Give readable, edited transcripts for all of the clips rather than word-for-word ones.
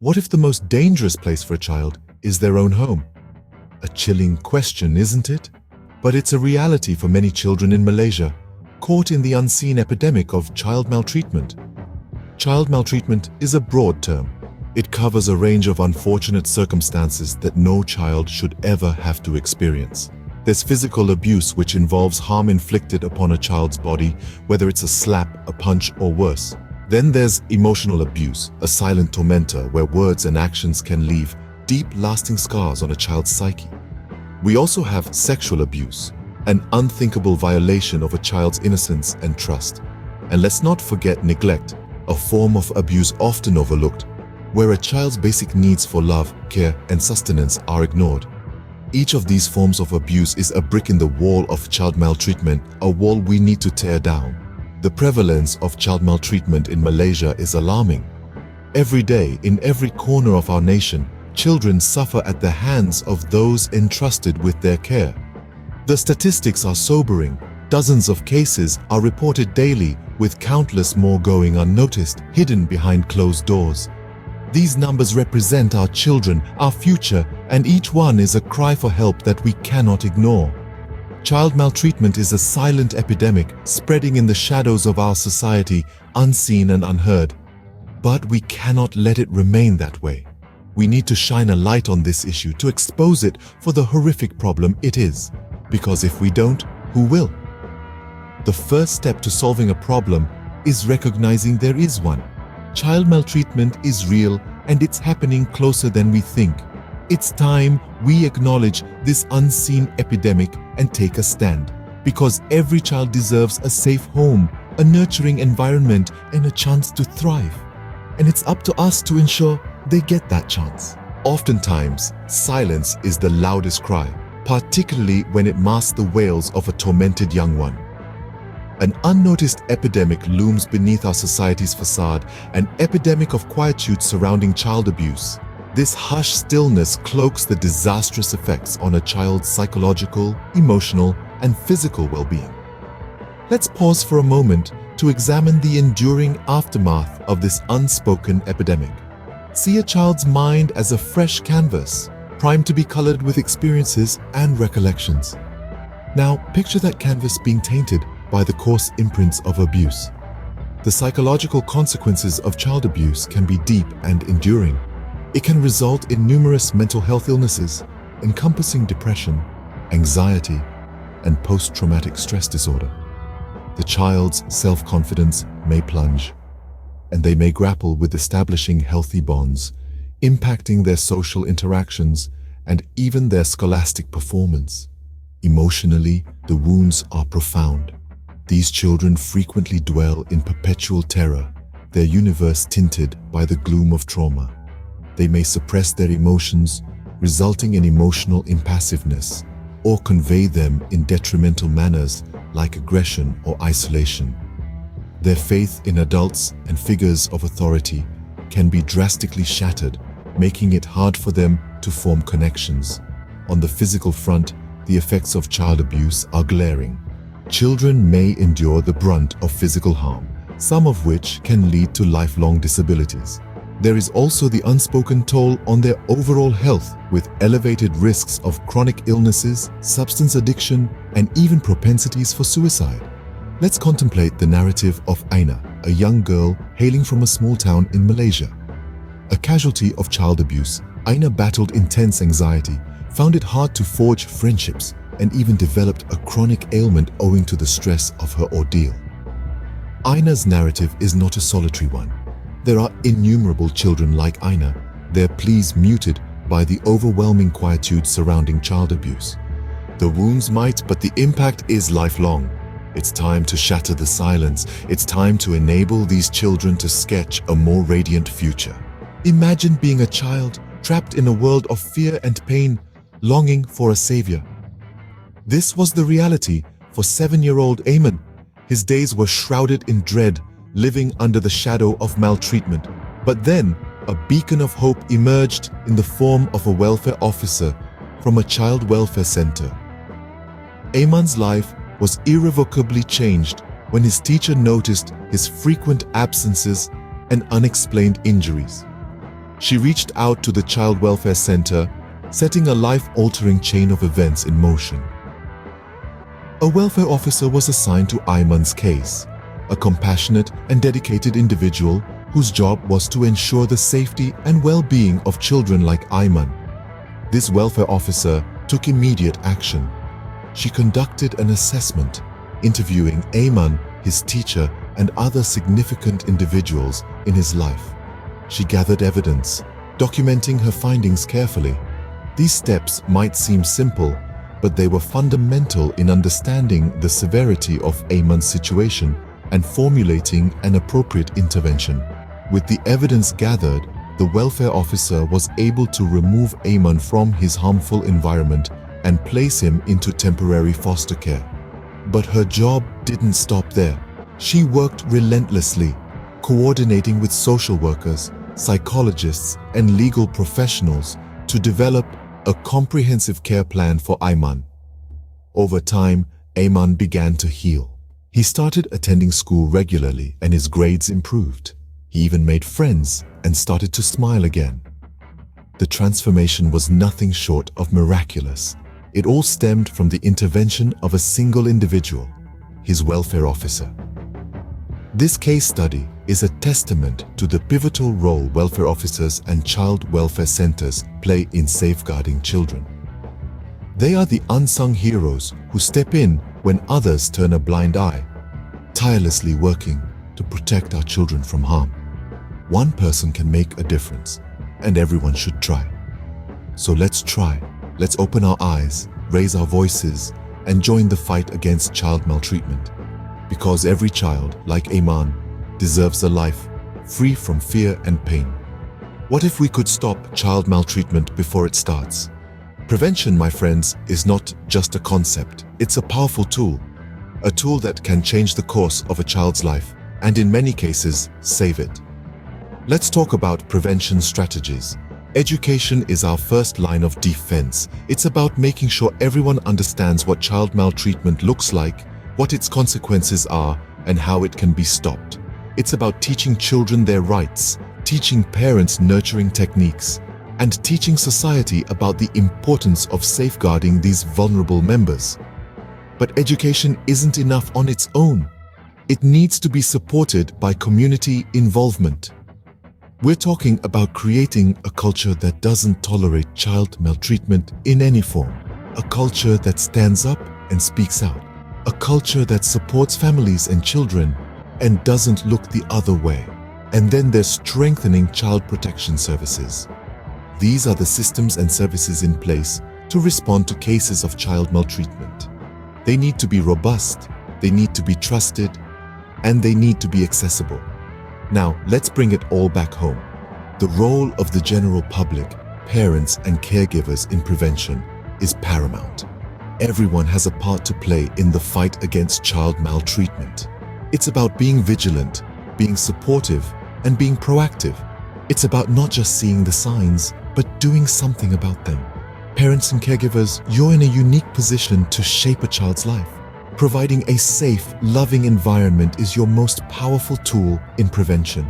What if the most dangerous place for a child is their own home? A chilling question, isn't it? But it's a reality for many children in Malaysia, caught in the unseen epidemic of child maltreatment. Child maltreatment is a broad term. It covers a range of unfortunate circumstances that no child should ever have to experience. There's physical abuse, which involves harm inflicted upon a child's body, whether it's a slap, a punch, or worse. Then there's emotional abuse, a silent tormentor where words and actions can leave deep, lasting scars on a child's psyche. We also have sexual abuse, an unthinkable violation of a child's innocence and trust. And let's not forget neglect, a form of abuse often overlooked, where a child's basic needs for love, care, and sustenance are ignored. Each of these forms of abuse is a brick in the wall of child maltreatment, a wall we need to tear down. The prevalence of child maltreatment in Malaysia is alarming. Every day, in every corner of our nation, children suffer at the hands of those entrusted with their care. The statistics are sobering. Dozens of cases are reported daily, with countless more going unnoticed, hidden behind closed doors. These numbers represent our children, our future, and each one is a cry for help that we cannot ignore. Child maltreatment is a silent epidemic spreading in the shadows of our society, unseen and unheard. But we cannot let it remain that way. We need to shine a light on this issue to expose it for the horrific problem it is. Because if we don't, who will? The first step to solving a problem is recognizing there is one. Child maltreatment is real and it's happening closer than we think. It's time we acknowledge this unseen epidemic and take a stand. Because every child deserves a safe home, a nurturing environment, and a chance to thrive. And it's up to us to ensure they get that chance. Oftentimes, silence is the loudest cry, particularly when it masks the wails of a tormented young one. An unnoticed epidemic looms beneath our society's facade, an epidemic of quietude surrounding child abuse. This hushed stillness cloaks the disastrous effects on a child's psychological, emotional, and physical well-being. Let's pause for a moment to examine the enduring aftermath of this unspoken epidemic. See a child's mind as a fresh canvas, primed to be colored with experiences and recollections. Now, picture that canvas being tainted by the coarse imprints of abuse. The psychological consequences of child abuse can be deep and enduring. It can result in numerous mental health illnesses, encompassing depression, anxiety, and post-traumatic stress disorder. The child's self-confidence may plunge, and they may grapple with establishing healthy bonds, impacting their social interactions and even their scholastic performance. Emotionally, the wounds are profound. These children frequently dwell in perpetual terror, their universe tinted by the gloom of trauma. They may suppress their emotions, resulting in emotional impassiveness, or convey them in detrimental manners like aggression or isolation. Their faith in adults and figures of authority can be drastically shattered, making it hard for them to form connections. On the physical front, the effects of child abuse are glaring. Children may endure the brunt of physical harm, some of which can lead to lifelong disabilities. There is also the unspoken toll on their overall health, with elevated risks of chronic illnesses, substance addiction, and even propensities for suicide. Let's contemplate the narrative of Aina, a young girl hailing from a small town in Malaysia. A casualty of child abuse, Aina battled intense anxiety, found it hard to forge friendships, and even developed a chronic ailment owing to the stress of her ordeal. Aina's narrative is not a solitary one. There are innumerable children like Aina, their pleas muted by the overwhelming quietude surrounding child abuse. The wounds might, but the impact is lifelong. It's time to shatter the silence. It's time to enable these children to sketch a more radiant future. Imagine being a child trapped in a world of fear and pain, longing for a savior. This was the reality for 7-year-old Ayman. His days were shrouded in dread, living under the shadow of maltreatment. But then, a beacon of hope emerged in the form of a welfare officer from a child welfare center. Ayman's life was irrevocably changed when his teacher noticed his frequent absences and unexplained injuries. She reached out to the Child Welfare Center, setting a life-altering chain of events in motion. A welfare officer was assigned to Ayman's case, a compassionate and dedicated individual whose job was to ensure the safety and well-being of children like Ayman. This welfare officer took immediate action. She conducted an assessment, interviewing Ayman, his teacher, and other significant individuals in his life. She gathered evidence, documenting her findings carefully. These steps might seem simple, but they were fundamental in understanding the severity of Ayman's situation and formulating an appropriate intervention. With the evidence gathered, the welfare officer was able to remove Ayman from his harmful environment and place him into temporary foster care. But her job didn't stop there. She worked relentlessly, coordinating with social workers, psychologists, and legal professionals to develop a comprehensive care plan for Ayman. Over time, Ayman began to heal. He started attending school regularly and his grades improved. He even made friends and started to smile again. The transformation was nothing short of miraculous. It all stemmed from the intervention of a single individual, his welfare officer. This case study is a testament to the pivotal role welfare officers and child welfare centers play in safeguarding children. They are the unsung heroes who step in when others turn a blind eye, tirelessly working to protect our children from harm. One person can make a difference, and everyone should try. So let's try. Let's open our eyes, raise our voices, and join the fight against child maltreatment. Because every child, like Ayman, deserves a life free from fear and pain. What if we could stop child maltreatment before it starts? Prevention, my friends, is not just a concept. It's a powerful tool. A tool that can change the course of a child's life, and in many cases, save it. Let's talk about prevention strategies. Education is our first line of defense. It's about making sure everyone understands what child maltreatment looks like, what its consequences are, and how it can be stopped. It's about teaching children their rights, teaching parents nurturing techniques, and teaching society about the importance of safeguarding these vulnerable members. But education isn't enough on its own. It needs to be supported by community involvement. We're talking about creating a culture that doesn't tolerate child maltreatment in any form. A culture that stands up and speaks out. A culture that supports families and children and doesn't look the other way. And then there's strengthening child protection services. These are the systems and services in place to respond to cases of child maltreatment. They need to be robust, they need to be trusted, and they need to be accessible. Now, let's bring it all back home. The role of the general public, parents and caregivers in prevention is paramount. Everyone has a part to play in the fight against child maltreatment. It's about being vigilant, being supportive, and being proactive. It's about not just seeing the signs, but doing something about them. Parents and caregivers, you're in a unique position to shape a child's life. Providing a safe, loving environment is your most powerful tool in prevention.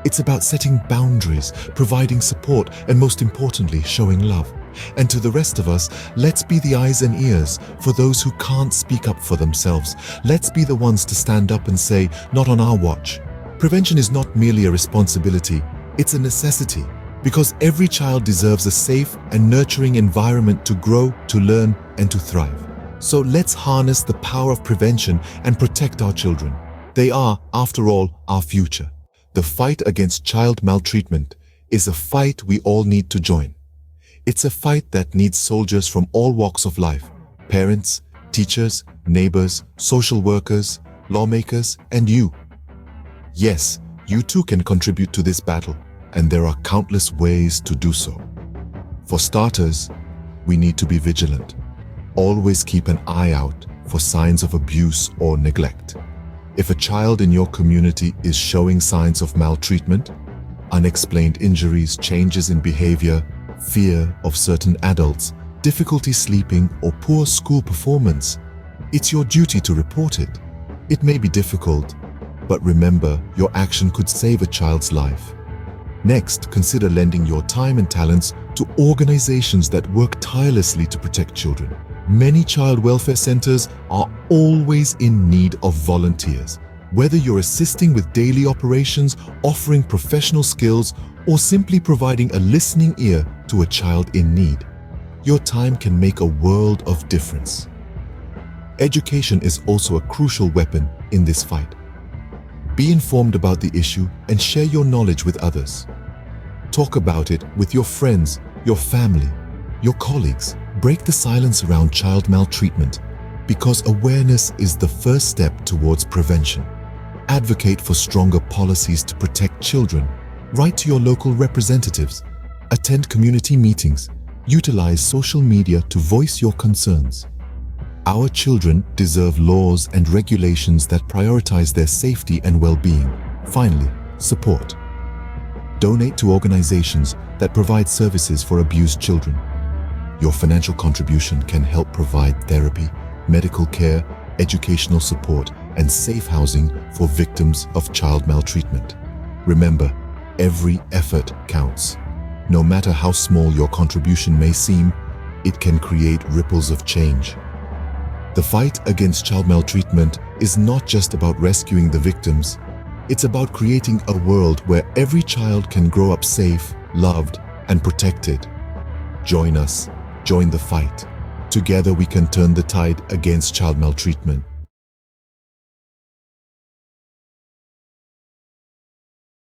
It's about setting boundaries, providing support, and most importantly, showing love. And to the rest of us, let's be the eyes and ears for those who can't speak up for themselves. Let's be the ones to stand up and say, not on our watch. Prevention is not merely a responsibility, it's a necessity. Because every child deserves a safe and nurturing environment to grow, to learn, and to thrive. So let's harness the power of prevention and protect our children. They are, after all, our future. The fight against child maltreatment is a fight we all need to join. It's a fight that needs soldiers from all walks of life: parents, teachers, neighbors, social workers, lawmakers, and you. Yes, you too can contribute to this battle, and there are countless ways to do so. For starters, we need to be vigilant. Always keep an eye out for signs of abuse or neglect. If a child in your community is showing signs of maltreatment, unexplained injuries, changes in behavior, fear of certain adults, difficulty sleeping, or poor school performance, it's your duty to report it. It may be difficult, but remember, your action could save a child's life. Next, consider lending your time and talents to organizations that work tirelessly to protect children. Many child welfare centers are always in need of volunteers. Whether you're assisting with daily operations, offering professional skills, or simply providing a listening ear to a child in need, your time can make a world of difference. Education is also a crucial weapon in this fight. Be informed about the issue and share your knowledge with others. Talk about it with your friends, your family, your colleagues. Break the silence around child maltreatment, because awareness is the first step towards prevention. Advocate for stronger policies to protect children. Write to your local representatives. Attend community meetings. Utilize social media to voice your concerns. Our children deserve laws and regulations that prioritize their safety and well-being. Finally, support. Donate to organizations that provide services for abused children. Your financial contribution can help provide therapy, medical care, educational support, and safe housing for victims of child maltreatment. Remember, every effort counts. No matter how small your contribution may seem, it can create ripples of change. The fight against child maltreatment is not just about rescuing the victims. It's about creating a world where every child can grow up safe, loved, and protected. Join us. Join the fight. Together we can turn the tide against child maltreatment.